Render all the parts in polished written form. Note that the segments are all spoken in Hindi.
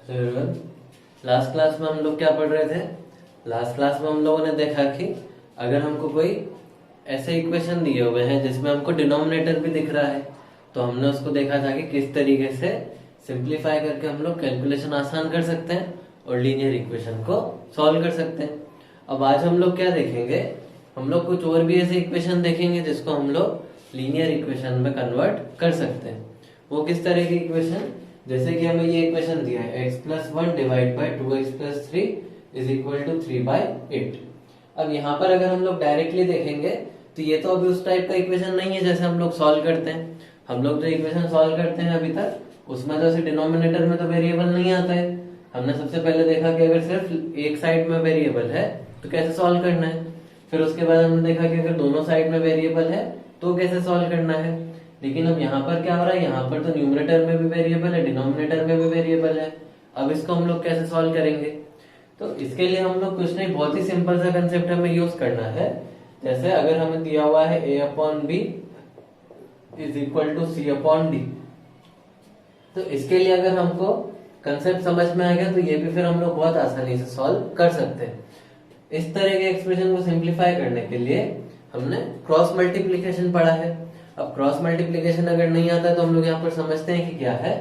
लास्ट क्लास में हम लोग क्या पढ़ रहे थे? लास्ट क्लास में हम लोगों ने देखा कि अगर हमको कोई ऐसे इक्वेशन दिए हुए हैं जिसमें हमको डिनोमिनेटर भी दिख रहा है, तो हमने उसको देखा था कि किस तरीके से सिंप्लीफाई करके हम लोग कैलकुलेशन आसान कर सकते हैं और लीनियर इक्वेशन को सॉल्व कर सकते हैं। अब आज हम लोग क्या देखेंगे? हम लोग कुछ और भी ऐसे इक्वेशन देखेंगे जिसको हम लोग लीनियर इक्वेशन में कन्वर्ट कर सकते हैं। वो किस तरह की इक्वेशन? जैसे कि हमें ये इक्वेशन दिया है x+1 divide by 2x+3 is equal to 3/8। अब यहाँ पर अगर हम लोग डायरेक्टली देखेंगे तो ये तो अभी उस टाइप का इक्वेशन नहीं है जैसे हम लोग सॉल्व करते हैं। हम लोग जो इक्वेशन सॉल्व करते हैं अभी तक उसमें तो ऐसे डिनोमिनेटर में तो वेरिएबल नहीं आता है। हमने सबसे पहले देखा कि अगर सिर्फ एक साइड में वेरिएबल है तो कैसे सॉल्व करना है। फिर उसके बाद हमने देखा कि अगर दोनों साइड में वेरिएबल है तो कैसे सॉल्व करना है। लेकिन अब यहाँ पर क्या हो रहा है? यहाँ पर तो न्यूमरेटर में भी वेरिएबल है, डिनोमिनेटर में भी वेरिएबल है। अब इसको हम लोग कैसे सॉल्व करेंगे? तो इसके लिए हम लोग कुछ नहीं, बहुत ही सिंपल सा कंसेप्ट हमें यूज करना है। जैसे अगर हमें दिया हुआ है a/b is equal to c/d, तो इसके लिए अगर हमको कंसेप्ट समझ में आ गया तो ये भी फिर हम लोग बहुत आसानी से सॉल्व कर सकते हैं। इस तरह के एक्सप्रेशन को सिंप्लीफाई करने के लिए हमने क्रॉस मल्टीप्लीकेशन पढ़ा है। अब क्रॉस मल्टीप्लीकेशन अगर नहीं आता है तो हम लोग यहाँ पर समझते हैं कि क्या है।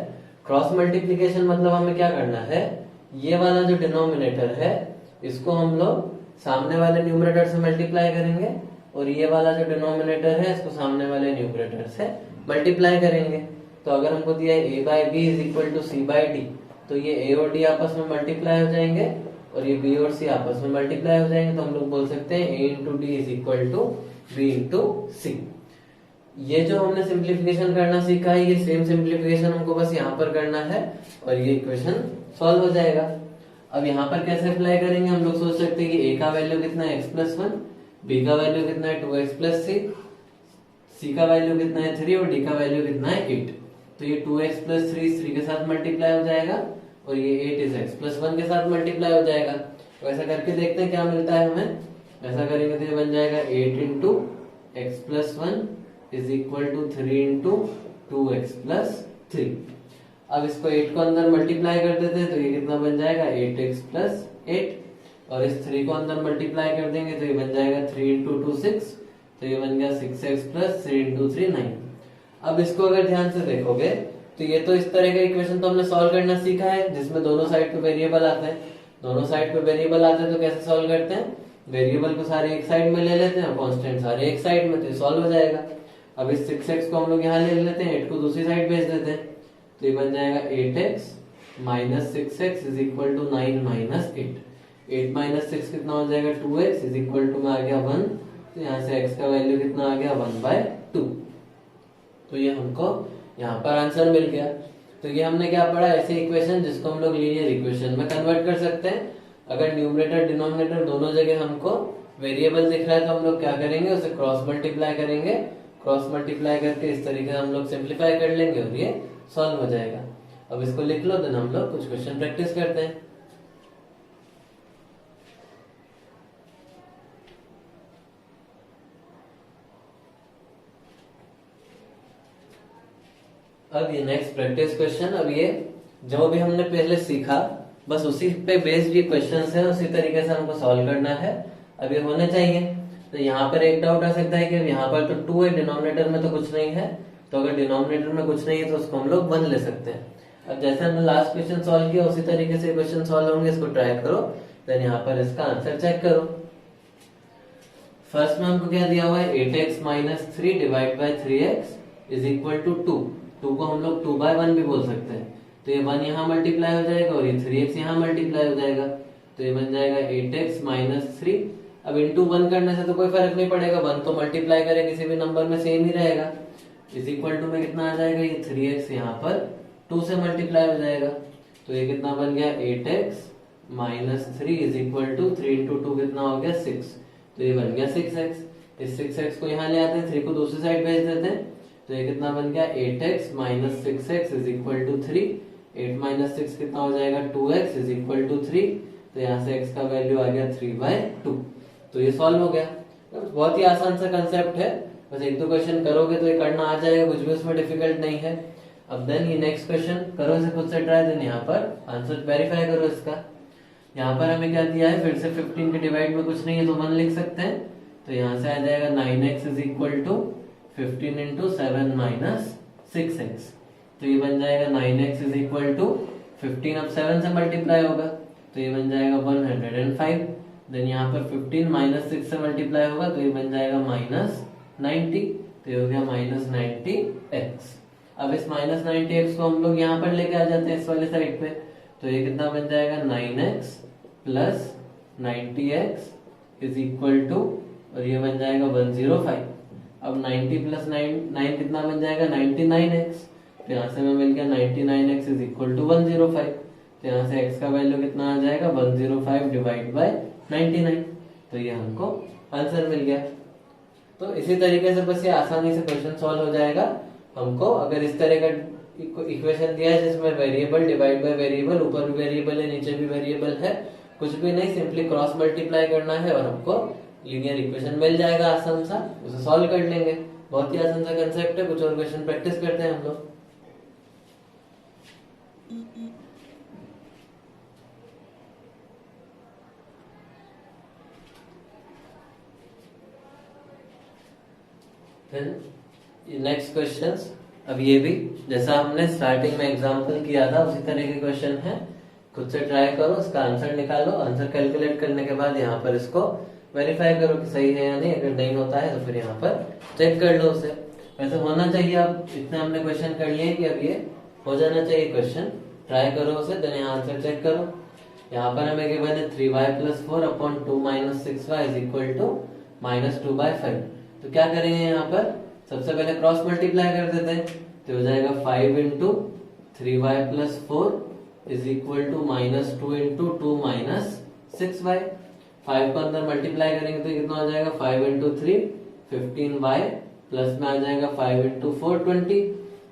क्रॉस मल्टीप्लीकेशन मतलब हमें क्या करना है, ये वाला जो डिनोमिनेटर है इसको हम लोग सामने वाले न्यूमरेटर से मल्टीप्लाई करेंगे और ये वाला जो डिनोमिनेटर है इसको सामने वाले न्यूमरेटर से मल्टीप्लाई करेंगे। तो अगर हमको दिया है a/b is equal to c/d, तो ये a और d आपस में मल्टीप्लाई हो जाएंगे और ये b और c आपस में मल्टीप्लाई हो जाएंगे। तो हम लोग बोल सकते हैं a into D is equal to b into C. ये जो हमने सिंप्लीफिकेशन करना सीखा है ये सेम सिंप्लीफिकेशन हमको बस यहाँ पर करना है और ये इक्वेशन सॉल्व हो जाएगा। अब यहाँ पर कैसे अप्लाई करेंगे? हम लोग सोच सकते हैं कि a का वैल्यू कितना है x+1, b का वैल्यू कितना है 2x+c, c का वैल्यू कितना है 3 और d का वैल्यू कितना है 8। तो ये 2x+3 3 के साथ मल्टीप्लाई हो जाएगा और ये 8 इज x+1 के साथ मल्टीप्लाई हो जाएगा। तो ऐसा करके देखते हैं क्या मिलता है हमें। ऐसा करेंगे तो ये बन जाएगा 8 into x+1 is equal to 3 into 2x+3। अब इसको 8 को अंदर मल्टीप्लाई कर देते हैं तो ये कितना बन जाएगा 8x+8 और इस 3 को अंदर मल्टीप्लाई कर देंगे तो ये बन जाएगा 3 इंटू 2 6, तो ये बन गया 6x+3 इंटू 3 9। अब इसको अगर ध्यान से देखोगे तो ये तो इस तरह का इक्वेशन तो हमने सॉल्व करना सीखा है जिसमें दोनों साइड पे वेरिएबल आते हैं। दोनों साइड पे वेरिएबल आते हैं तो कैसे सॉल्व करते हैं? वेरिएबल को सारे एक साइड में ले लेते हैं और कांस्टेंट सारे एक साइड में, तो सॉल्व हो जाएगा। अब इस 6x को हम लोग यहाँ ले लेते हैं, 8 को दूसरी साइड भेज देते हैं तो ये बन जाएगा 8x minus 6x is equal to 9 minus 8। 8 minus 6 कितना हो जाएगा 2x इज इक्वल टू में आ गया 1, तो यहाँ से x का वैल्यू कितना आ गया 1/2। तो ये हमको यहाँ पर आंसर मिल गया। तो ये हमने क्या पढ़ा? ऐसे इक्वेशन जिसको हम लोग लीनियर इक्वेशन में कन्वर्ट कर सकते हैं। अगर न्यूमरेटर डिनोमिनेटर दोनों जगह हमको वेरिएबल दिख रहा है तो हम लोग क्या करेंगे, उसे क्रॉस मल्टीप्लाई करेंगे। क्रॉस मल्टीप्लाई करके इस तरीके से हम लोग सिंप्लीफाई कर लेंगे और ये सॉल्व हो जाएगा। अब इसको लिख लो, देन हम लोग कुछ क्वेश्चन प्रैक्टिस करते हैं। अब ये नेक्स्ट प्रैक्टिस क्वेश्चन, अब ये जो भी हमने पहले सीखा बस उसी पे बेस्ड ये क्वेश्चंस है, उसी तरीके से हमको सॉल्व करना है। अब ये होने चाहिए। तो यहाँ पर एक डाउट आ सकता है कि यहाँ पर तो 2 है, डिनोमिनेटर में तो कुछ नहीं है। तो अगर डिनोमिनेटर में कुछ नहीं है तो उसको हम लोग 1 ले सकते हैं। अब जैसे हमने लास्ट क्वेश्चन सॉल्व किया उसी तरीके से क्वेश्चन सॉल्व होंगे, इसको ट्राई करो, देन यहाँ पर इसका आंसर चेक करो। फर्स्ट में हमको क्या दिया हुआ है 8x minus 3 divide by 3x is equal to 2। 2 को हम लोग 2/1 भी बोल सकते हैं। तो ये 1 यहाँ मल्टीप्लाई हो जाएगा और ये 3x यहाँ मल्टीप्लाई हो जाएगा, तो ये बन जाएगा 8x माइनस 3। अब इंटू 1 करने से तो कोई फर्क नहीं पड़ेगा, 1 तो मल्टीप्लाई करे किसी भी नंबर में सेम ही रहेगा। इज इक्वल टू में कितना आ जाएगा, ये 3x यहाँ पर 2 से मल्टीप्लाई हो जाएगा, तो ये कितना बन गया 8x minus 3 is equal to 3 into 2 कितना हो गया 6, तो ये बन गया 6x। इस 6x को यहाँ ले आते हैं, 3 को दूसरी साइड भेज देते हैं, तो ये कितना बन गया 8x minus 6x is equal to 3। 8 minus 6 कितना हो जाएगा 2x इज इक्वल टू 3, तो यहाँ से x का वैल्यू आ गया 3/2। तो ये सॉल्व हो गया। बहुत ही आसान सा कंसेप्ट है, बस 1-2 क्वेश्चन करोगे तो ये करना आ जाएगा, कुछ भी उसमें डिफिकल्ट नहीं है। अब देन ये नेक्स्ट क्वेश्चन करो इसे खुद से ट्राई, देन यहाँ पर आंसर वेरीफाई करो इसका। यहाँ पर हमें क्या दिया है, फिर से 15 के डिवाइड में कुछ नहीं है तो 1 लिख सकते हैं, तो यहाँ से आ जाएगा 9x is equal to 15 into 7 minus 6x। तो ये बन जाएगा 9x इज इक्वल टू 15, अब 7 से मल्टीप्लाई होगा तो ये बन जाएगा 105। देन यहाँ पर 15 माइनस 6 से मल्टीप्लाई होगा तो ये बन जाएगा माइनस 90, तो ये हो गया माइनस 90x। अब इस माइनस 90x को हम लोग यहाँ पर लेके आ जाते हैं इस वाले साइड पे, तो ये कितना बन जाएगा 9x plus 90x is equal to, और ये बन जाएगा 105। अब 90 प्लस 9 कितना बन जाएगा 99x, तो यहाँ से हमें मिल गया 99x इज इक्वल टू 105। तो यहाँ से x का वैल्यू कितना आ जाएगा 105 डिवाइड बाय 99, तो ये हमको आंसर मिल गया। तो इसी तरीके से बस ये आसानी से क्वेश्चन सॉल्व हो जाएगा। हमको अगर इस तरह का इक्वेशन दिया है जिसमें वेरिएबल डिवाइड बाय वेरिएबल, ऊपर भी वेरिएबल है नीचे भी वेरिएबल है, कुछ भी नहीं, सिंपली क्रॉस मल्टीप्लाई करना है और हमको लीनियर इक्वेशन मिल जाएगा आसान सा, उसे सॉल्व कर लेंगे। बहुत ही आसान सा कंसेप्ट है। कुछ और क्वेश्चन प्रैक्टिस करते हैं हम लोग। नेक्स्ट क्वेश्चंस, अब ये भी जैसा हमने स्टार्टिंग में एग्जांपल किया था उसी तरह के क्वेश्चन है। खुद से ट्राई करो, उसका आंसर निकालो, आंसर कैलकुलेट करने के बाद यहाँ पर इसको वेरीफाई करो कि सही है या नहीं। अगर नहीं होता है तो फिर यहाँ पर चेक कर लो उसे। वैसे होना चाहिए, अब इतना हमने क्वेश्चन कर लिए कि अब ये हो जाना चाहिए क्वेश्चन। ट्राई करो उसे, देन यहाँ आंसर चेक करो। यहाँ पर हमें गिवन है 3y plus 4 upon 2 minus 6y is equal to minus 2/5। तो क्या करेंगे यहाँ पर, सबसे पहले क्रॉस मल्टीप्लाई कर देते हैं, तो हो जाएगा 5 into 3y plus 4 is equal to minus 2 into 2 minus 6y। 5 को अंदर मल्टीप्लाई करेंगे तो कितना हो जाएगा 5 इंटू 3 15y प्लस में आ जाएगा 5 इंटू 4 20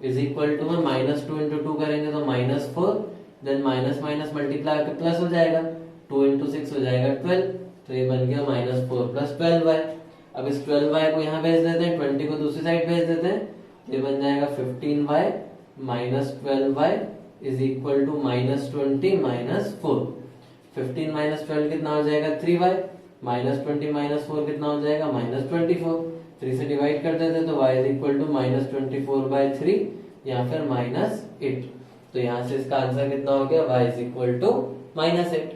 इज इक्वल टू में माइनस 2 इंटू 2 करेंगे तो minus 4, then minus minus multiply करके प्लस हो जाएगा, 2 इंटू 6 हो जाएगा 12, तो ये बन गया माइनस 4 प्लस 12y। अब इस 12y को यहाँ भेज देते हैं, 20 को दूसरी साइड भेज देते हैं, ये बन जाएगा 15y minus 12y is equal to minus 20 minus 4। 15 minus 12 कितना हो जाएगा 3y, माइनस 20 माइनस 4 कितना हो जाएगा माइनस 24। 3 से डिवाइड कर देते हैं तो y is equal to minus 24/3 या फिर माइनस 8। तो यहाँ से इसका आंसर कितना हो गया y is equal to minus 8।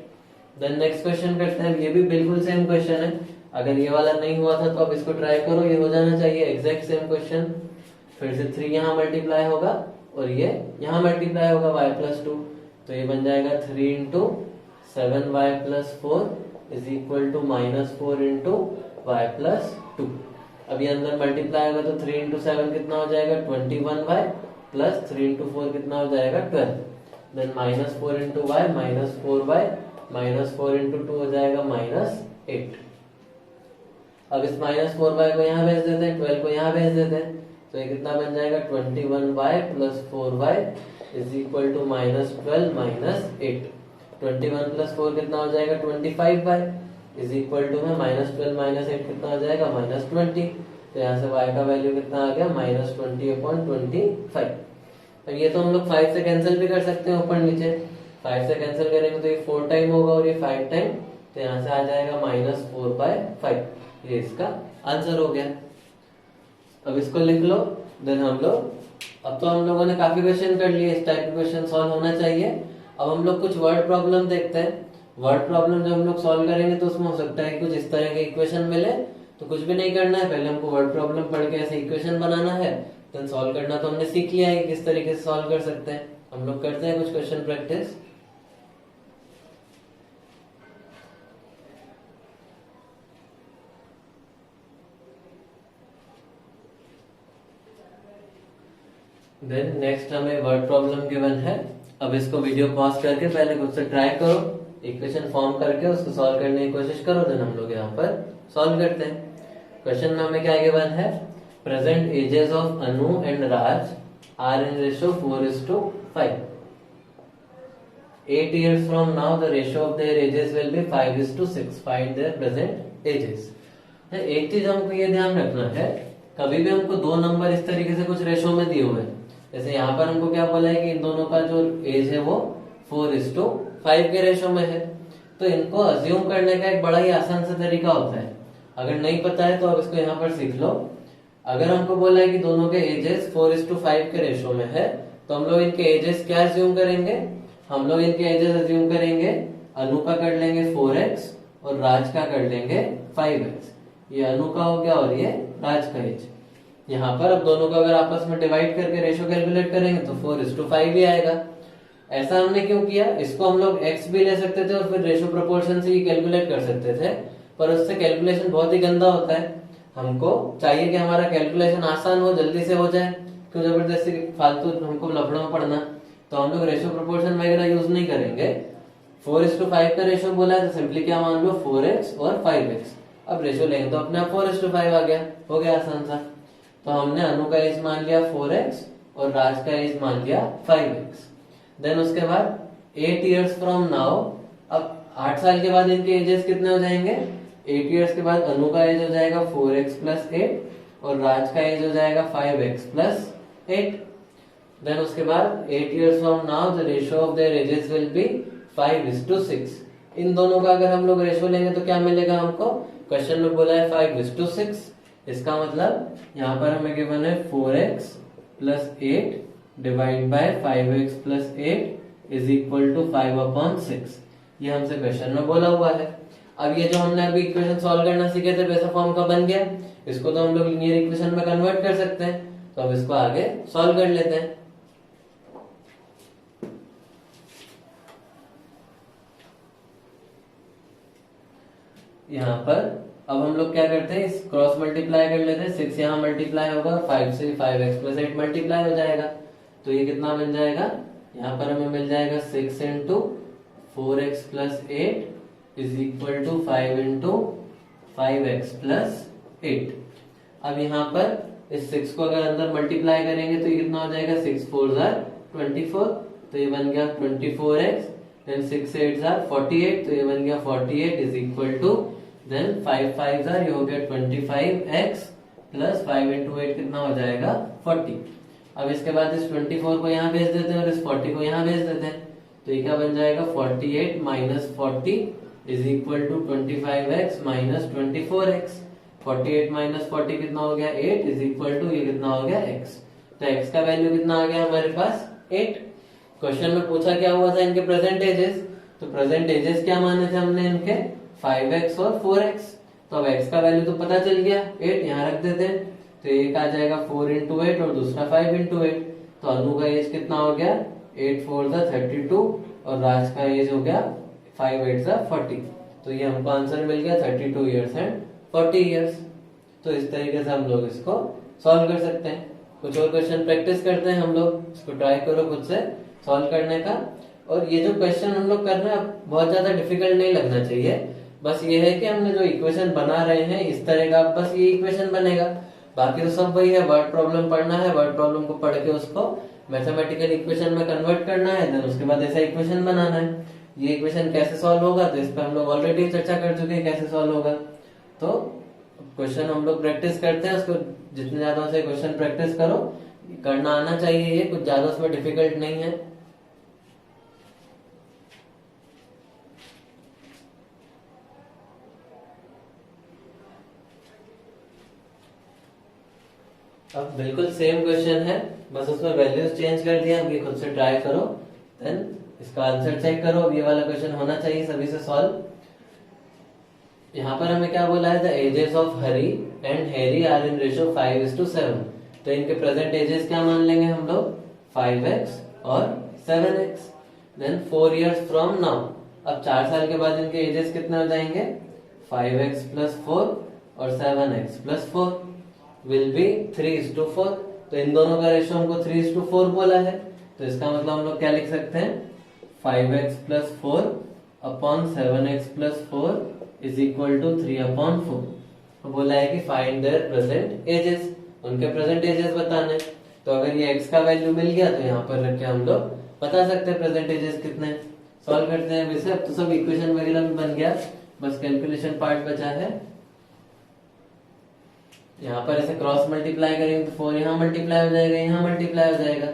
Then next question करते हैं। ये भी बिल्कुल सेम क्वेश्चन है। अगर ये वाला नहीं हुआ था तो अब इसको ट्राई करो, ये हो जाना चाहिए एग्जैक्ट सेम क्वेश्चन। फिर से 3 यहाँ मल्टीप्लाई होगा और ये यहाँ मल्टीप्लाई होगा y प्लस 2, तो ये बन जाएगा 3 into 7y plus 4 is equal to minus 4 into y plus 2। अब ये अंदर मल्टीप्लाई होगा तो 3 इंटू 7 कितना हो जाएगा 21y प्लस 3 इंटू 4 कितना हो जाएगा 12, then minus 4 into y minus 4y minus 4 into 2 हो जाएगा माइनस 8। अब इस माइनस 4y को यहाँ भेज देते हैं, 12 को यहाँ भेज देते हैं, तो ये कितना बन जाएगा 21y plus 4y is equal to minus 12 minus 8। 21 plus 4 कितना हो जाएगा 25y इज इक्वल टू में माइनस 12 माइनस 8 कितना हो जाएगा माइनस 20। तो यहाँ से y का वैल्यू कितना आ गया माइनस 20/25। अब ये तो हम लोग 5 से कैंसिल भी कर सकते हैं ऊपर नीचे। 5 से कैंसिल करेंगे तो ये 4 टाइम होगा और ये 5 टाइम, तो यहाँ से आ जाएगा माइनस 4/5। ये इसका आंसर हो गया। अब इसको लिख लो। देन हम लोग, अब तो हम लोगों ने काफी क्वेश्चन कर लिए, इस टाइप के क्वेश्चन सॉल्व होना चाहिए। अब हम लोग कुछ वर्ड प्रॉब्लम देखते हैं। वर्ड प्रॉब्लम जब हम लोग सॉल्व करेंगे तो उसमें हो सकता है कुछ इस तरह के इक्वेशन मिले, तो कुछ भी नहीं करना है, पहले हमको वर्ड प्रॉब्लम पढ़ के ऐसे इक्वेशन बनाना है, देन सॉल्व करना तो हमने सीख लिया है किस तरीके से सॉल्व कर सकते हैं। हम लोग करते हैं कुछ क्वेश्चन प्रैक्टिस। देन नेक्स्ट हमें वर्ड प्रॉब्लम गिवन है। अब इसको वीडियो पॉज करके पहले खुद से ट्राई करो, इक्वेशन फॉर्म करके उसको सॉल्व करने की कोशिश करो, देन हम लोग यहाँ पर सॉल्व करते हैं। क्वेश्चन में हमें क्या गिवन है, present ages of Anu and Raj are in ratio 4:5। 8 years from now the ratio of their ages will be 5:6. Find their present ages। एक चीज हमको ये ध्यान रखना है, कभी भी हमको दो नंबर इस तरीके से कुछ रेशो में दिए हुए हैं, जैसे यहाँ पर हमको क्या बोला है कि इन दोनों का जो एज है वो 4:5 के रेशो में है। तो इनको अज्यूम करने का एक बड़ा ही आसान सा तरीका होता है। अगर नहीं पता है तो अब इसको यहाँ पर सीख लो। अगर हमको बोला है कि दोनों के एजेस 4:5 के रेशो में है, तो हम लोग इनके एजेस क्या अज्यूम करेंगे? हम लोग इनके एजेस अज्यूम करेंगे, अनु का कर लेंगे 4x और राज का कर लेंगे 5x। ये अनु का हो गया और ये राज का एज। यहाँ पर अब दोनों को अगर आपस में डिवाइड करके रेशो कैलकुलेट करेंगे तो 4:5 ही आएगा। ऐसा हमने क्यों किया? इसको हम लोग x भी ले सकते थे और फिर रेशो प्रोपोर्शन से ही कैलकुलेट कर सकते थे, पर उससे कैलकुलेशन बहुत ही गंदा होता है। हमको चाहिए कि हमारा कैलकुलेशन आसान हो, जल्दी से हो जाए, क्यों जबरदस्ती फालतू हमको लफड़ों में पड़ना। तो हम लोग रेशो प्रोपोर्शन वगैरह यूज नहीं करेंगे। 4:5 का रेशो बोला है तो सिंपली क्या मान लो 4x और 5x। अब रेशो लेंगे तो अपने आप 4:5 आ गया, हो गया आसान सा। तो हमने अनु का एज मान लिया 4x और राज का एज मान लिया 5x। देन उसके बाद 8 years फ्रॉम नाउ, अब 8 साल के बाद इनके एजेस कितने हो जाएंगे? 8 years के बाद अनु का एज हो जाएगा 4x + 8 और राज का एज हो जाएगा 5x + 8। देन उसके बाद 8 years from now the ratio of their edges will be 5:6। इन दोनों का अगर हम लोग रेशियो लेंगे तो क्या मिलेगा हमको? क्वेश्चन में बोला है 5:6। इसका मतलब यहाँ पर हमें गिवन है 4x + 8 divide by 5x + 8 is equal to 5/6। ये हमसे क्वेश्चन में बोला हुआ है। अब ये जो हमने अभी इक्वेशन सॉल्व करना सीखे थे वैसा फॉर्म का बन गया। इसको तो हम लोग लीनियर इक्वेशन में कन्वर्ट कर सकते हैं। तो अब इसको आगे सॉल्व कर लेते हैं। यहाँ पर अब हम लोग क्या करते हैं, इस क्रॉस मल्टीप्लाई कर लेते हैं। 6 यहाँ मल्टीप्लाई होगा, 5 से 5x + 8 मल्टीप्लाई हो जाएगा। तो ये कितना बन जाएगा? यहाँ पर हमें मिल जाएगा 6 × 4x + 8 is equal to 5 × 5x + 8। अब यहाँ पर इस 6 को अगर अंदर मल्टीप्लाई करेंगे तो ये कितना हो जाएगा? 6 4 = 24, तो ये बन गया 24x। देन 6 8 = 48, तो ये बन गया 48 इज इक्वल टू, देन 5 5 ये हो गया 25x + 5 × 8 कितना हो जाएगा? 40। अब इसके बाद इस 24 को यहाँ भेज देते हैं और इस 40 को यहाँ भेज देते हैं। तो ये क्या बन जाएगा? 48 - 40 is equal to 25x - 24x। 48 - 40 कितना हो गया? 8 इज इक्वल टू ये कितना हो गया? x। तो x का वैल्यू कितना आ गया हमारे पास? 8। क्वेश्चन में पूछा क्या हुआ था? इनके प्रेजेंट एजेस। तो प्रेजेंट एजेस क्या माने थे हमने इनके? 5x और 4x। तो अब x का वैल्यू तो पता चल गया, 8 यहाँ रख देते हैं। तो एक आ जाएगा 4 × 8 और दूसरा 5 × 8। तो अनु का एज कितना हो गया? 8 4 = 32 और राज का एज हो गया 5 8 = 40। तो ये हमको आंसर मिल गया 32 years and 40 years। तो इस तरीके से हम लोग इसको सॉल्व कर सकते हैं। कुछ और क्वेश्चन प्रैक्टिस करते हैं हम लोग, इसको ट्राई करो खुद से सॉल्व करने का। और ये जो क्वेश्चन हम लोग कर रहे हैं बहुत ज्यादा डिफिकल्ट नहीं लगना चाहिए। बस ये है कि हमने जो इक्वेशन बना रहे हैं इस तरह का बस ये इक्वेशन बनेगा। बाकी तो सब वही है, वर्ड प्रॉब्लम पढ़ना है, वर्ड प्रॉब्लम को पढ़ के उसको मैथमेटिकल इक्वेशन में कन्वर्ट करना है, देन उसके बाद ऐसा इक्वेशन बनाना है। ये इक्वेशन कैसे सॉल्व होगा तो इस पर हम लोग ऑलरेडी चर्चा कर चुके हैं कैसे सॉल्व होगा। तो क्वेश्चन हम लोग प्रैक्टिस करते हैं, उसको जितने ज्यादा से क्वेश्चन प्रैक्टिस करो, करना आना चाहिए। ये कुछ ज्यादा उसमें डिफिकल्ट नहीं है। अब बिल्कुल सेम क्वेश्चन है, बस उसमें वैल्यूज चेंज कर दिया। अब ये खुद से ट्राई करो, देन इसका आंसर चेक करो। अब ये वाला क्वेश्चन होना चाहिए सभी से सॉल्व। यहाँ पर हमें क्या बोला है? The ages of Hari and Harry are in ratio 5:7। तो इनके प्रेजेंट एजेस क्या मान लेंगे हम लोग? 5x और 7x। Then 4 years from now, अब 4 साल के बाद इनके एजेस कितने हो जाएंगे? 5x + 4 और 7x + 4 विल बी 3:4। तो इन दोनों का रेशियो हमको 3:4 बोला है। तो इसका मतलब हम लोग क्या लिख सकते हैं? 5x + 4 upon 7x + 4 is equal to 3/4। तो बोला है कि फाइंड देयर प्रेजेंट एजेस, उनके प्रेजेंट एजेस बताने। तो अगर ये x का वैल्यू मिल गया तो यहाँ पर रख के हम लोग बता सकते हैं प्रेजेंट एजेस कितने। सॉल्व करते हैं वैसे। अब तो सब इक्वेशन वगैरह भी बन गया, बस कैलकुलेशन पार्ट बचा है। यहाँ पर ऐसे क्रॉस मल्टीप्लाई करेंगे तो 4 यहाँ मल्टीप्लाई हो जाएगा, यहाँ मल्टीप्लाई हो जाएगा।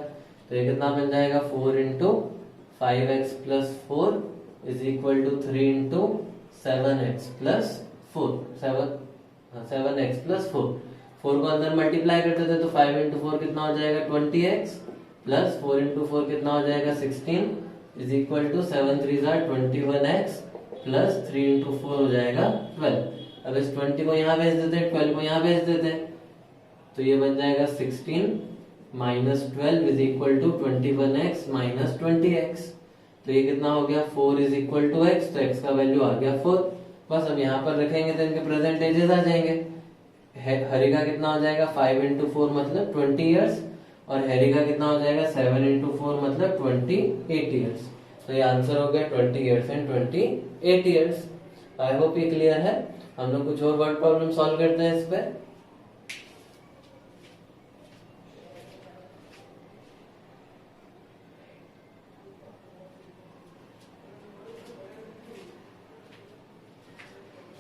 तो ये कितना बन जाएगा 4 into 5x plus 4 is equal to 3 into 7x plus 4 7x plus 4 4 को अंदर मल्टीप्लाई करते थे तो 5 इंटू 4 कितना हो जाएगा 20x प्लस 4 इंटू 4 कितना हो जाएगा 16 is equal to 7 3 21x plus 3 into 4 हो जाएगा 12। अब इस 20 को यहाँ भेज देते 12 को यहाँ भेज देते तो ये बन जाएगा 16 minus 12 is equal to 21x minus 20x। तो ये कितना हो गया 4 इज इक्वल टू x, तो x का वैल्यू आ गया 4। बस अब यहाँ पर रखेंगे तो इनके प्रेजेंट एजेस आ जाएंगे। हरी का कितना हो जाएगा 5 इंटू 4 मतलब 20 ईयर्स और हैरी का कितना हो जाएगा 7 इंटू 4 मतलब 28 ईयर्स। तो ये आंसर हो गया 20 years and 28 years. I hope ये क्लियर है। हम लोग कुछ और वर्ड प्रॉब्लम सॉल्व करते हैं इस पे।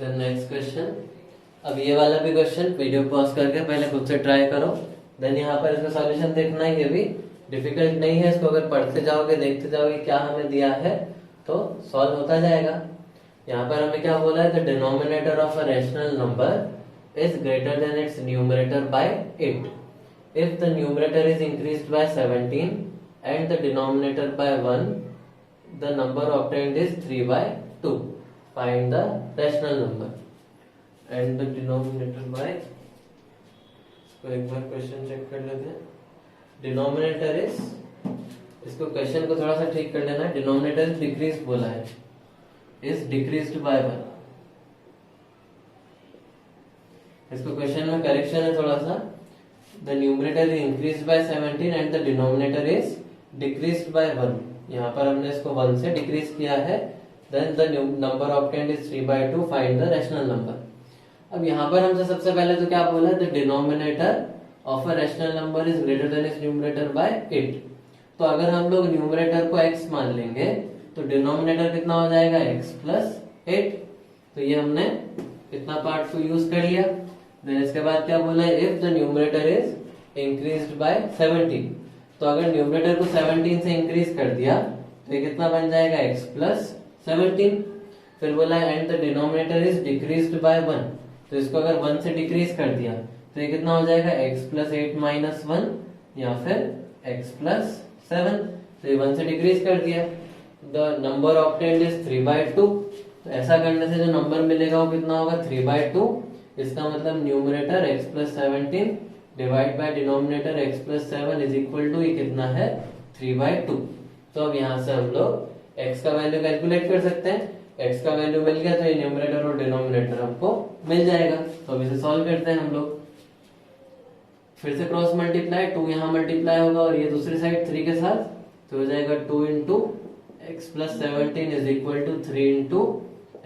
Next question. अब ये वाला भी क्वेश्चन वीडियो पॉज करके पहले खुद से ट्राई करो, देन यहाँ पर इसका सॉल्यूशन देखना है। ये भी डिफिकल्ट नहीं है, इसको अगर पढ़ते जाओगे देखते जाओगे क्या हमें दिया है तो सॉल्व होता जाएगा। यहाँ पर हमें क्या बोला है, the denominator of a rational number is greater than its numerator by 8 if the numerator is increased by 17 and the denominator by 1 the number obtained is 3/2। Find the rational number and the denominator by, तो एक बार क्वेश्चन चेक कर लेते हैं। डिनोमिनेटर इज, इसको क्वेश्चन को थोड़ा सा ठीक कर लेना है। डिनोमिनेटर डिक्रीज बोला है, इज डिक्रीज्ड बाय 1। इसको क्वेश्चन में करेक्शन है थोड़ा सा। The numerator is increased by 17 and the denominator is decreased bye 1। यहाँ पर हमने इसको 1 से डिक्रीज किया है। Then the number obtained is 3/2। Find the rational number. अब यहाँ पर हमसे सबसे पहले तो क्या बोला, the denominator of a rational number is greater than its numerator by 8। तो अगर हम लोग न्यूमरेटर को x मान लेंगे तो डिनोमिनेटर कितना हो जाएगा x प्लस 8। तो ये हमने इतना पार्ट को यूज कर लिया। देन इसके बाद क्या बोला है, if the numerator is increased by 17। तो अगर न्यूमरेटर को 17 से इंक्रीज कर दिया तो ये कितना बन जाएगा x प्लस 17। फिर बोला है and the denominator is decreased bye 1। तो इसको अगर 1 से डिक्रीज कर दिया तो ये कितना हो जाएगा x प्लस 8 माइनस 1 या फिर x प्लस 7। तो ये 1 से डिक्रीज कर दिया। The number obtained is 3/2। तो ऐसा करने से जो नंबर मिलेगा वो कितना होगा 3/2। इसका मतलब numerator x plus 17 divide by denominator x plus 7 is equal to, ये कितना है 3/2। तो अब यहाँ से हम लोग x का वैल्यू कैलकुलेट कर सकते हैं। x का वैल्यू मिल गया तो ये न्यूमरेटर और डिनोमिनेटर हमको मिल जाएगा। तो अब इसे सॉल्व करते हैं हम लोग। फिर से क्रॉस मल्टीप्लाई, 2 यहाँ मल्टीप्लाई होगा और ये दूसरी साइड 3 के साथ, तो हो जाएगा 2 into x plus 17 is equal to 3 into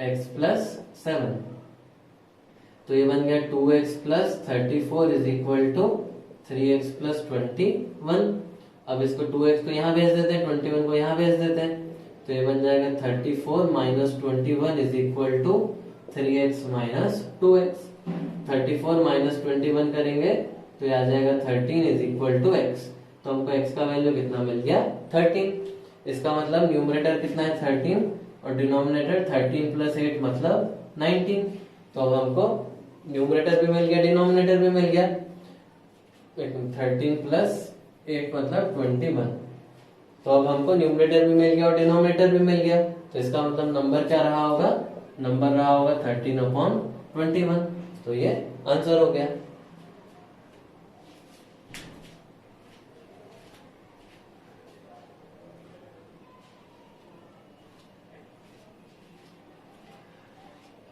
x plus 7। तो ये बन गया 2x plus 34 is equal to 3x plus 21। अब इसको 2x को यहाँ भेज देते हैं, 21 को यहाँ भेज देते हैं, तो ये बन जाएगा 34 minus 21 is equal to 3x minus 2x। 34 minus 21 करेंगे तो ये आ जाएगा 13 इज इक्वल टू x। तो हमको x का वैल्यू कितना मिल गया 13। इसका मतलब न्यूमरेटर कितना है 13 और डिनोमिनेटर 13 प्लस 8 मतलब 19। तो अब हमको न्यूमरेटर भी मिल गया डिनोमिनेटर भी मिल गया। 13 प्लस 8 मतलब 21। तो अब हमको न्यूमरेटर भी मिल गया और डिनोमिनेटर भी मिल गया। तो इसका मतलब नंबर क्या रहा होगा, नंबर रहा होगा 13/21। तो ये आंसर हो गया।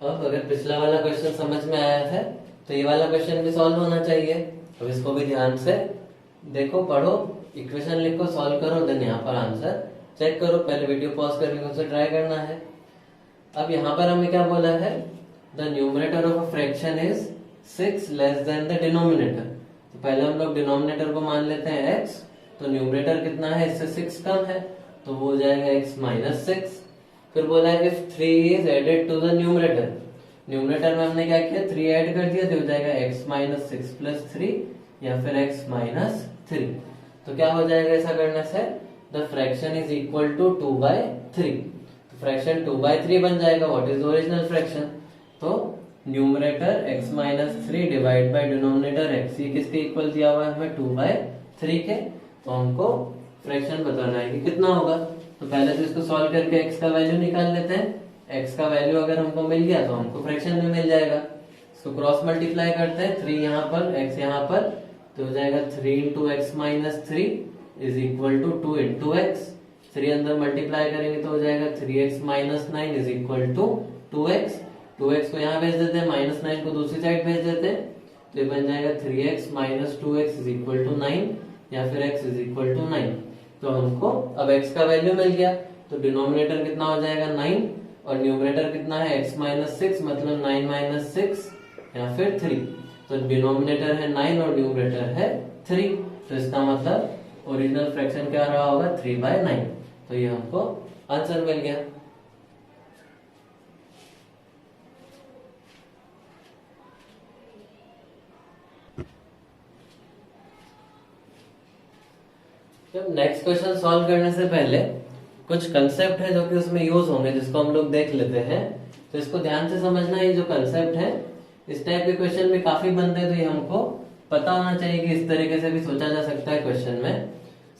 अब अगर पिछला वाला क्वेश्चन समझ में आया है तो ये वाला क्वेश्चन भी सॉल्व होना चाहिए। अब इसको भी ध्यान से देखो, पढ़ो, इक्वेशन लिखो, सॉल्व करो, देन यहाँ पर आंसर चेक करो। पहले वीडियो पॉज करके उसे ट्राई करना है। अब यहाँ पर हमें क्या बोला है, the numerator of a fraction is 6 less than the denominator. तो पहले हम लोग डिनोमिनेटर को मान लेते हैं x, तो न्यूमरेटर कितना है, इससे 6 कम है, तो वो हो जाएगा x माइनस 6। फिर बोला है if 3 is added to the numerator. Numerator में हमने क्या किया, 3 ऐड कर दिया, तो हो जाएगा x माइनस 6 प्लस 3 या फिर x माइनस 3। तो क्या हो जाएगा ऐसा करने से, the fraction is equal to 2/3। तो फ्रैक्शन 2/3 बन जाएगा। What is original fraction? तो numerator x minus 3 divide by denominator x, ये किसके इक्वल दिया हुआ है हमें? 2/3 के। तो हमको फ्रैक्शन बताना है कि कितना होगा। तो पहले तो इसको सॉल्व करके x का वैल्यू निकाल लेते हैं। x का वैल्यू अगर हमको मिल गया तो हमको फ्रैक्शन भी मिल जाएगा। इसको क्रॉस मल्टीप्लाई करते हैं, 3 यहाँ पर x यहाँ पर, तो हो जाएगा 3 into x minus 3 is equal to 2 into x. 3 अंदर मल्टीप्लाई करेंगे तो हो जाएगा 3x minus 9 is equal to 2x। 2x को यहाँ भेज देते हैं, माइनस 9 को दूसरी साइड भेज देते हैं, तो ये बन जाएगा 3x minus 2x is equal to 9, या फिर x इज इक्वल टू 9। तो हमको अब x का वैल्यू मिल गया, तो डिनोमिनेटर कितना हो जाएगा 9 और न्यूमरेटर कितना है x माइनस 6, मतलब 9 माइनस 6 या फिर 3। तो डिनोमिनेटर है 9 और न्यूमरेटर है 3, तो इसका मतलब ओरिजिनल फ्रैक्शन क्या रहा होगा? 3/9। तो ये हमको आंसर मिल गया। जब नेक्स्ट क्वेश्चन सॉल्व करने से पहले कुछ कंसेप्ट है जो कि उसमें यूज होंगे, जिसको हम लोग देख लेते हैं। तो इसको ध्यान से समझना। ये जो कंसेप्ट है, इस टाइप के क्वेश्चन भी काफी बनते हैं, तो ये हमको पता होना चाहिए कि इस तरीके से भी सोचा जा सकता है क्वेश्चन में।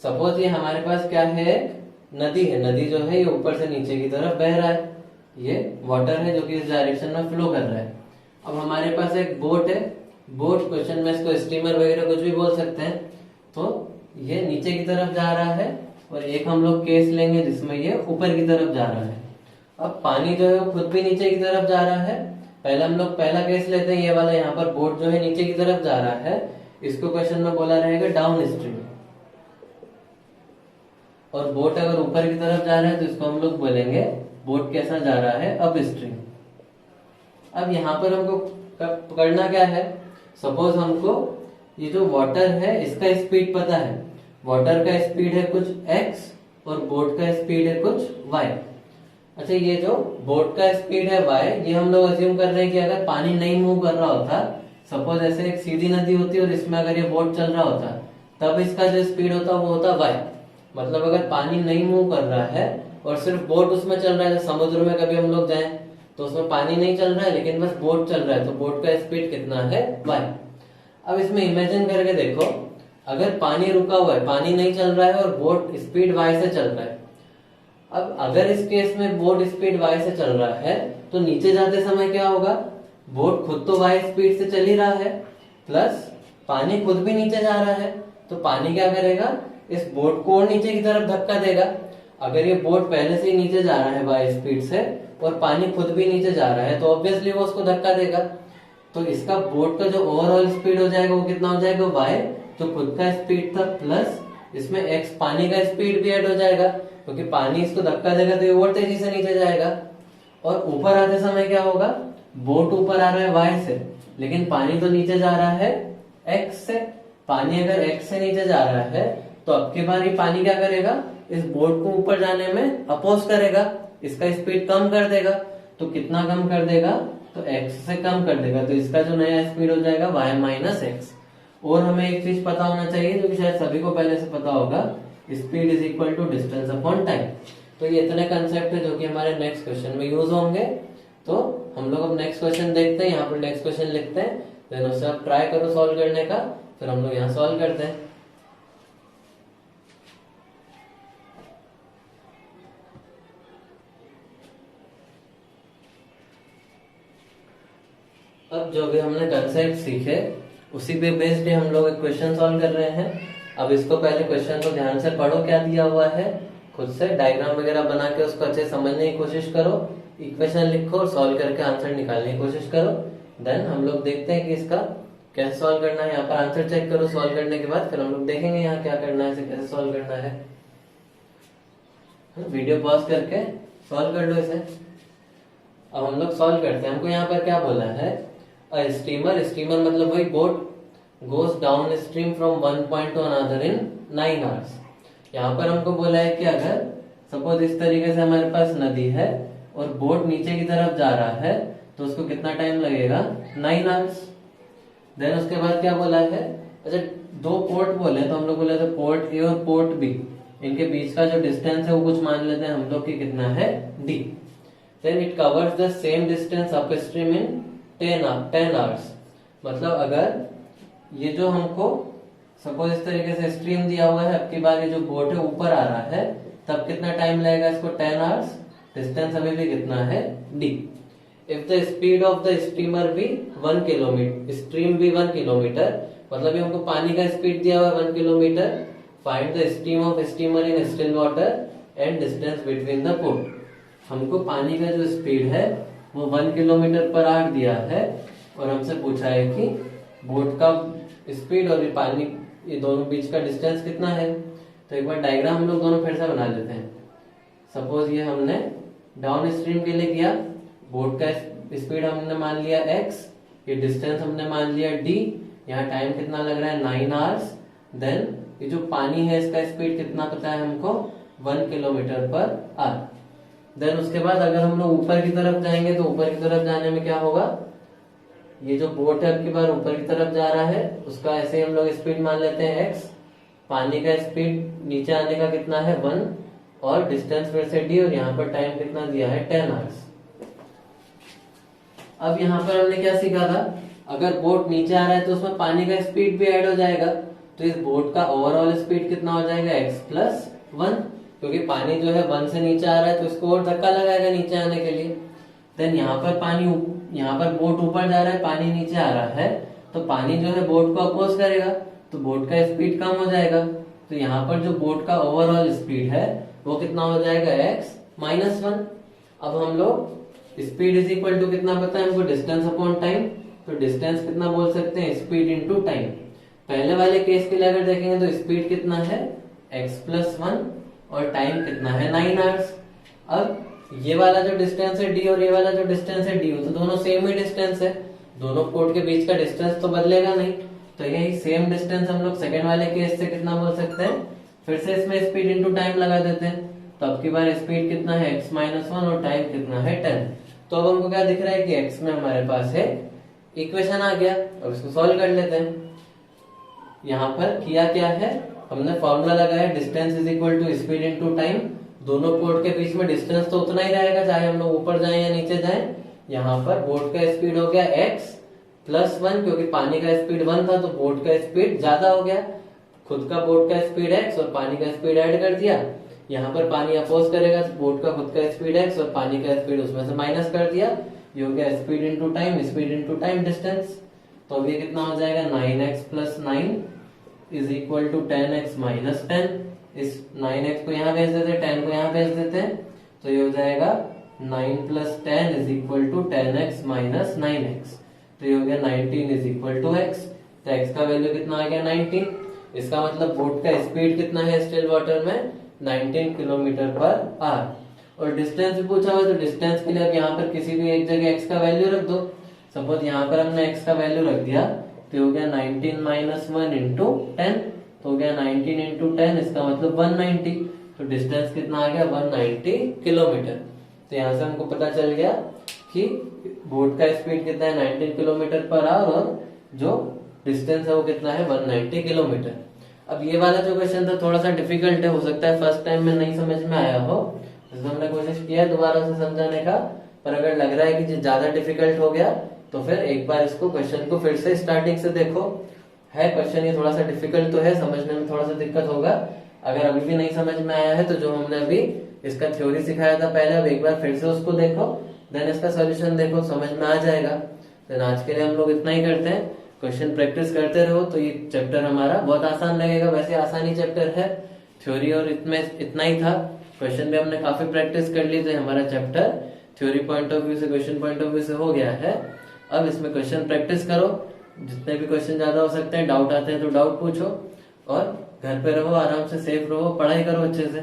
सपोज ये हमारे पास क्या है, एक नदी है। नदी जो है ये ऊपर से नीचे की तरफ बह रहा है। ये वाटर है जो कि इस डायरेक्शन में फ्लो कर रहा है। अब हमारे पास एक बोट है। बोट, क्वेश्चन में इसको स्टीमर वगैरह कुछ भी बोल सकते हैं। तो ये नीचे की तरफ जा रहा है, और एक हम लोग केस लेंगे जिसमें ये ऊपर की तरफ जा रहा है। अब पानी जो है वो खुद भी नीचे की तरफ जा रहा है। पहले हम लोग पहला केस लेते हैं, ये वाला। यहाँ पर बोट जो है नीचे की तरफ जा रहा है, इसको क्वेश्चन में बोला रहेगा डाउन स्ट्रीम। और बोट अगर ऊपर की तरफ जा रहा है तो इसको हम लोग बोलेंगे बोट कैसा जा रहा है, अप स्ट्रीम। अब यहाँ पर हमको पकड़ना क्या है, सपोज हमको ये जो वाटर है इसका स्पीड पता है। वाटर का स्पीड है कुछ x और बोट का स्पीड है कुछ y। अच्छा, ये जो बोट का स्पीड है y, ये हम लोग अज्यूम कर रहे हैं कि अगर पानी नहीं मूव कर रहा होता, सपोज ऐसे एक सीधी नदी होती और इसमें अगर ये बोट चल रहा होता, तब इसका जो स्पीड होता वो होता y। मतलब अगर पानी नहीं मूव कर रहा है और सिर्फ बोट उसमें चल रहा है, समुद्र में कभी हम लोग जाएं तो उसमें पानी नहीं चल रहा है लेकिन बस बोट चल रहा है, तो बोट का स्पीड कितना है? y। अब इसमें इमेजिन करके देखो, अगर पानी रुका हुआ है, पानी नहीं चल रहा है और बोट स्पीड y से चल रहा है। अब अगर इस केस में बोट स्पीड y से चल रहा है तो नीचे जाते समय क्या होगा, बोट खुद तो y स्पीड से चल ही रहा है, प्लस पानी खुद भी नीचे जा रहा है। तो पानी क्या करेगा, इस बोट को और नीचे की तरफ धक्का देगा। अगर ये बोट पहले से ही नीचे जा रहा है y स्पीड से और पानी खुद भी नीचे जा रहा है, तो ऑब्वियसली वो उसको धक्का देगा। तो इसका बोट का जो ओवरऑल स्पीड हो जाएगा वो कितना हो जाएगा, y जो खुद का स्पीड था प्लस इसमें x पानी का स्पीड भी ऐड हो जाएगा, क्योंकि पानी इसको धक्का देगा तो ये और तेजी से नीचे जाएगा। और ऊपर आते समय क्या होगा, बोट ऊपर आ रहा है y से, लेकिन पानी तो नीचे जा रहा है x से। पानी अगर x से नीचे जा रहा है तो अब की बार ये पानी क्या करेगा, इस बोट को ऊपर जाने में अपोज करेगा, इसका स्पीड कम कर देगा। तो कितना कम कर देगा, तो x से कम कर देगा, तो इसका जो नया स्पीड हो जाएगा y माइनस एक्स। और हमें एक चीज पता होना चाहिए जो कि शायद सभी को पहले से पता होगा, speed is equal to distance upon time. तो ये इतने कंसेप्ट है जो कि हमारे नेक्स्ट क्वेश्चन में यूज होंगे। तो हम लोग अब नेक्स्ट क्वेश्चन देखते हैं, यहाँ पर नेक्स्ट क्वेश्चन लिखते हैं, देन उससे आप ट्राई करो सॉल्व करने का, फिर हम लोग यहाँ सॉल्व करते हैं। अब जो भी हमने कंसेप्ट सीखे उसी पे बेस्ड हम लोग एक क्वेश्चन सॉल्व कर रहे हैं। अब इसको पहले क्वेश्चन को ध्यान से पढ़ो, क्या दिया हुआ है, खुद से डायग्राम वगैरह बना के उसको अच्छे समझने की कोशिश करो, इक्वेशन लिखो और सॉल्व करके आंसर निकालने की कोशिश करो। देन हम लोग देखते हैं कि इसका कैसे सॉल्व करना है। यहाँ पर आंसर चेक करो, सॉल्व करने के बाद फिर हम लोग देखेंगे यहाँ क्या करना है, इसे कैसे सॉल्व करना है। वीडियो पॉज करके सॉल्व कर लो इसे। अब हम लोग सॉल्व करते हैं। हमको यहाँ पर क्या बोला है, स्टीमर, स्टीमर मतलब वही boat, goes down stream from one point two another in 9 hours. यहाँ पर हमको बोला है कि अगर सपोज इस तरीके से हमारे पास नदी है और बोट नीचे की तरफ जा रहा है तो उसको कितना टाइम लगेगा, 9 आवर्स। देन उसके बाद क्या बोला है, अच्छा दो पोर्ट बोले तो हम लोग बोले थे पोर्ट ए और पोर्ट बी, इनके बीच का जो डिस्टेंस है वो कुछ मान लेते हैं हम लोग कि कितना है d। Then it covers the same distance upstream in 10 hours. मतलब अगर ये जो हमको सपोज इस तरीके से स्ट्रीम दिया हुआ है, अब की बार ये जो बोट है ऊपर आ रहा है, तब कितना टाइम लगेगा इसको 10 आवर्स। डिस्टेंस अभी भी कितना है d। If the speed of the steamer भी 1 किलोमीटर, स्ट्रीम भी 1 किलोमीटर, मतलब ये हमको पानी का स्पीड दिया हुआ है 1 kilometre. Find the stream of steamer in still water and distance between the port. हमको पानी का जो स्पीड है वो 1 किलोमीटर पर आवर दिया है और हमसे पूछा है कि बोट का स्पीड और ये पानी, ये दोनों बीच का डिस्टेंस कितना है। तो एक बार डायग्राम हम लोग दोनों फिर से बना लेते हैं। सपोज ये हमने डाउन स्ट्रीम के लिए किया, बोट का स्पीड हमने मान लिया x, ये डिस्टेंस हमने मान लिया d, यहाँ टाइम कितना लग रहा है 9 आवर्स। देन ये जो पानी है इसका स्पीड कितना पता है हमको 1 किलोमीटर पर आवर। देन उसके बाद अगर हम लोग ऊपर की तरफ जाएंगे तो ऊपर की तरफ जाने में क्या होगा, ये जो बोट है अब की बार ऊपर की तरफ जा रहा है, उसका ऐसे ही हम लोग स्पीड मान लेते हैं x। पानी का स्पीड नीचे आने का कितना है 1 और डिस्टेंस फिर से d, और यहाँ पर टाइम कितना दिया है 10 आवर्स। अब यहाँ पर हमने क्या सीखा था, अगर बोट नीचे आ रहा है तो उसमें पानी का स्पीड भी ऐड हो जाएगा, तो इस बोट का ओवरऑल स्पीड कितना हो जाएगा x प्लस 1, क्योंकि पानी जो है 1 से नीचे आ रहा है तो इसको और धक्का लगाएगा नीचे आने के लिए। देन यहाँ पर बोट ऊपर जा रहा है, पानी नीचे आ रहा है, तो पानी जो है बोट को अपोज करेगा, तो बोट का स्पीड कम हो जाएगा। तो यहाँ पर जो बोट का ओवरऑल स्पीड है वो कितना हो जाएगा x माइनस 1। अब हम लोग स्पीड इज इक्वल टू कितना पता है हमको, डिस्टेंस अपॉन टाइम। तो डिस्टेंस कितना बोल सकते हैं, स्पीड इंटू टाइम। पहले वाले केस के लिए अगर देखेंगे तो स्पीड कितना है x प्लस 1 और टाइम कितना है 9 आवर्स। अब ये वाला जो डिस्टेंस है d और ये वाला जो डिस्टेंस है d, तो दोनों सेम ही डिस्टेंस है, दोनों पोर्ट के बीच का डिस्टेंस तो बदलेगा नहीं। तो यही सेम डिस्टेंस हम लोग सेकंड वाले केस से कितना बोल सकते हैं, फिर से इसमें स्पीड इंटू टाइम लगा देते हैं। तो अब की बार स्पीड कितना है x माइनस 1 और टाइम कितना है 10। तो अब हमको क्या दिख रहा है कि x में हमारे पास है इक्वेशन आ गया। अब इसको सॉल्व कर लेते हैं। यहाँ पर किया क्या है, हमने फॉर्मूला लगाया distance is equal to speed into time. दोनों पोर्ट के बीच में डिस्टेंस तो उतना ही रहेगा चाहे हम लोग ऊपर जाएं या नीचे जाएं। यहाँ पर बोट का स्पीड हो गया x प्लस 1, क्योंकि पानी का स्पीड 1 था तो बोट का स्पीड ज्यादा हो गया। खुद का बोट का स्पीड x और पानी का स्पीड ऐड कर दिया। यहाँ पर पानी अपोज करेगा तो बोट का खुद का स्पीड x और पानी का स्पीड उसमें से माइनस कर दिया। ये हो गया speed into time, speed into time distance. तो अब ये कितना हो जाएगा 9x plus 9 is equal to 10x minus 10। इस 9x को यहाँ भेज देते, 10 को यहाँ भेज देते हैं, तो ये हो जाएगा 9 plus 10 is equal to 10x minus 9x। तो ये हो गया 19 इज इक्वल टू x। तो x का वैल्यू कितना आ गया 19। इसका मतलब बोट का स्पीड कितना है स्टिल वाटर में 19 किलोमीटर पर आवर। और डिस्टेंस भी पूछा हुआ, तो डिस्टेंस के लिए अब यहाँ पर किसी भी एक जगह x का वैल्यू रख दो। सपोज यहाँ पर हमने x का वैल्यू रख दिया, तो हो गया 19 माइनस 1 इंटू 10, तो हो गया 19 इंटू 10, इसका मतलब 190। तो डिस्टेंस कितना आ गया 190 किलोमीटर। तो यहाँ से हमको पता चल गया कि बोट का स्पीड कितना है 19 किलोमीटर पर आवर और जो डिस्टेंस है वो कितना है 190 किलोमीटर। अब ये वाला जो क्वेश्चन था थोड़ा सा डिफिकल्ट है, हो सकता है फर्स्ट टाइम में नहीं समझ में आया हो, इसलिए हमने कोशिश किया दोबारा से समझाने का। पर अगर लग रहा है कि ज्यादा डिफिकल्ट हो गया तो फिर एक बार इसको क्वेश्चन को फिर से स्टार्टिंग से देखो। है क्वेश्चन ये थोड़ा सा डिफिकल्ट तो है, समझने में थोड़ा सा दिक्कत होगा। अगर अभी भी नहीं समझ में आया है तो जो हमने अभी इसका थ्योरी सिखाया था पहले, अब एक बार फिर से उसको देखो, देन इसका सॉल्यूशन देखो, समझ में आ जाएगा। देन आज के लिए हम लोग इतना ही करते हैं। क्वेश्चन प्रैक्टिस करते रहो तो ये चैप्टर हमारा बहुत आसान लगेगा। वैसे आसानी चैप्टर है, थ्योरी और इतना ही था। क्वेश्चन भी हमने काफी प्रैक्टिस कर ली, तो हमारा chapter theory point of view से, क्वेश्चन पॉइंट ऑफ व्यू से हो गया है। अब इसमें क्वेश्चन प्रैक्टिस करो, जितने भी क्वेश्चन ज्यादा हो सकते हैं, डाउट आते हैं तो डाउट पूछो, और घर पे रहो, आराम से सेफ रहो, पढ़ाई करो अच्छे से।